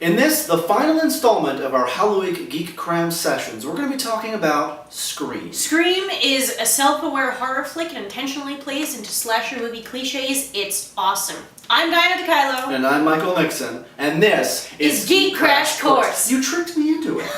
In this, the final installment of our Hallo-Week Geek Cram sessions, we're going to be talking about Scream. Scream is a self-aware horror flick and intentionally plays into slasher movie cliches. It's awesome. I'm Diana DeKylo. And I'm Michael Nixon, and this is Geek Crash Course. You tricked me into it.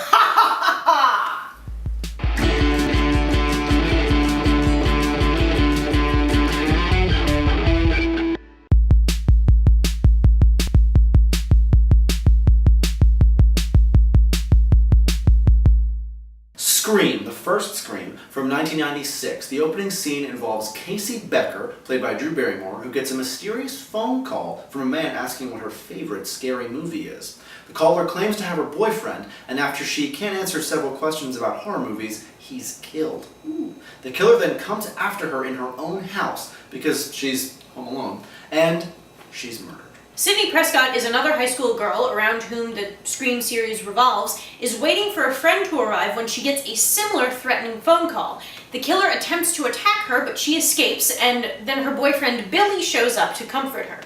Scream, the first Scream, from 1996. The opening scene involves Casey Becker, played by Drew Barrymore, who gets a mysterious phone call from a man asking what her favorite scary movie is. The caller claims to have her boyfriend, and after she can't answer several questions about horror movies, he's killed. Ooh. The killer then comes after her in her own house, because she's home alone, and she's murdered. Sidney Prescott is another high school girl around whom the Scream series revolves, is waiting for a friend to arrive when she gets a similar threatening phone call. The killer attempts to attack her, but she escapes, and then her boyfriend Billy shows up to comfort her.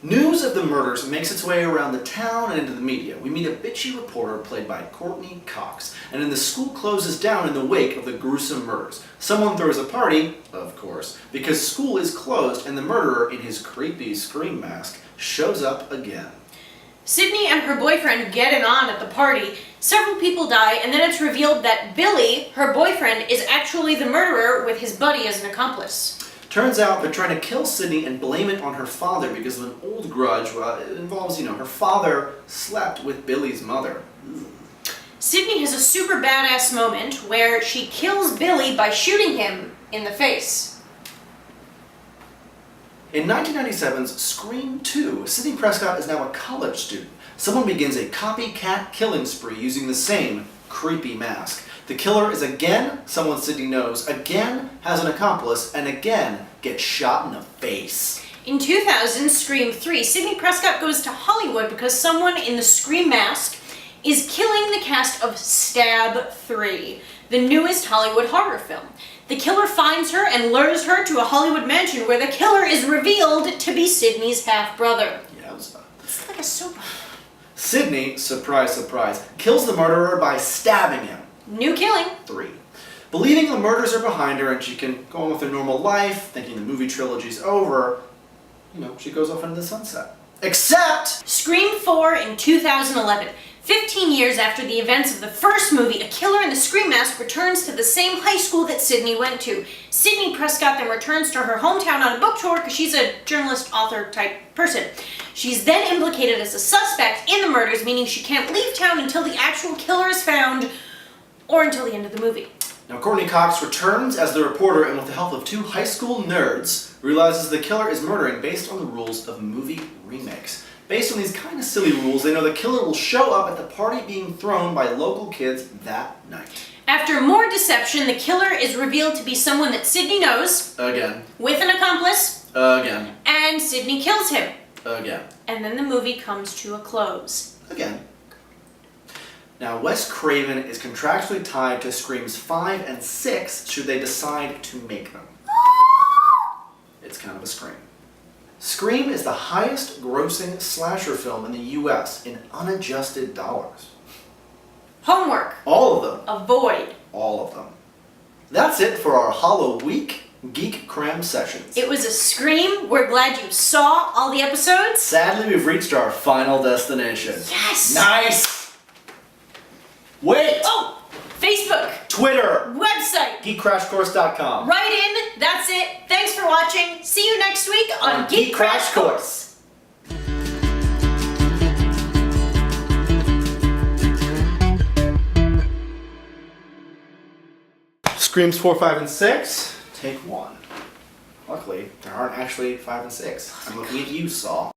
News of the murders makes its way around the town and into the media. We meet a bitchy reporter played by Courtney Cox, and then the school closes down in the wake of the gruesome murders. Someone throws a party, of course, because school is closed and the murderer in his creepy Scream mask shows up again. Sidney and her boyfriend get it on at the party. Several people die, and then it's revealed that Billy, her boyfriend, is actually the murderer with his buddy as an accomplice. Turns out they're trying to kill Sidney and blame it on her father because of an old grudge. It involves, her father slept with Billy's mother. Sidney has a super badass moment where she kills Billy by shooting him in the face. In 1997's Scream 2, Sidney Prescott is now a college student. Someone begins a copycat killing spree using the same creepy mask. The killer is again someone Sidney knows, again has an accomplice, and again gets shot in the face. In 2000, Scream 3, Sidney Prescott goes to Hollywood because someone in the Scream mask is killing the cast of Stab 3, the newest Hollywood horror film. The killer finds her and lures her to a Hollywood mansion where the killer is revealed to be Sidney's half-brother. Yeah, it's like a soap opera. Sidney, surprise, surprise, kills the murderer by stabbing him. New killing. 3. Believing the murders are behind her and she can go on with her normal life, thinking the movie trilogy's over, she goes off into the sunset. Except Scream 4 in 2011. 15 years after the events of the first movie, a killer in the Scream mask returns to the same high school that Sidney went to. Sidney Prescott then returns to her hometown on a book tour because she's a journalist, author type person. She's then implicated as a suspect in the murders, meaning she can't leave town until the actual killer is found or until the end of the movie. Now, Courtney Cox returns as the reporter and with the help of 2 high school nerds, realizes the killer is murdering based on the rules of movie remakes. Based on these kind of silly rules, they know the killer will show up at the party being thrown by local kids that night. After more deception, the killer is revealed to be someone that Sidney knows. Again. With an accomplice. Again. And Sidney kills him. Again. And then the movie comes to a close. Again. Now, Wes Craven is contractually tied to Screams 5 and 6 should they decide to make them. It's kind of a scream. Scream is the highest grossing slasher film in the US in unadjusted dollars. Homework. All of them. Avoid. All of them. That's it for our Hallo-Week Geek Cram sessions. It was a scream. We're glad you saw all the episodes. Sadly, we've reached our final destination. Yes! Nice! Wait! Oh! Facebook. Twitter. Website. GeekCrashCourse.com. Write in. That's it. Thanks for watching. See you next week on Geek Crash Course. Screams 4, 5, and 6. Take 1. Luckily, there aren't actually 5 and 6. I'm looking at you, Saw.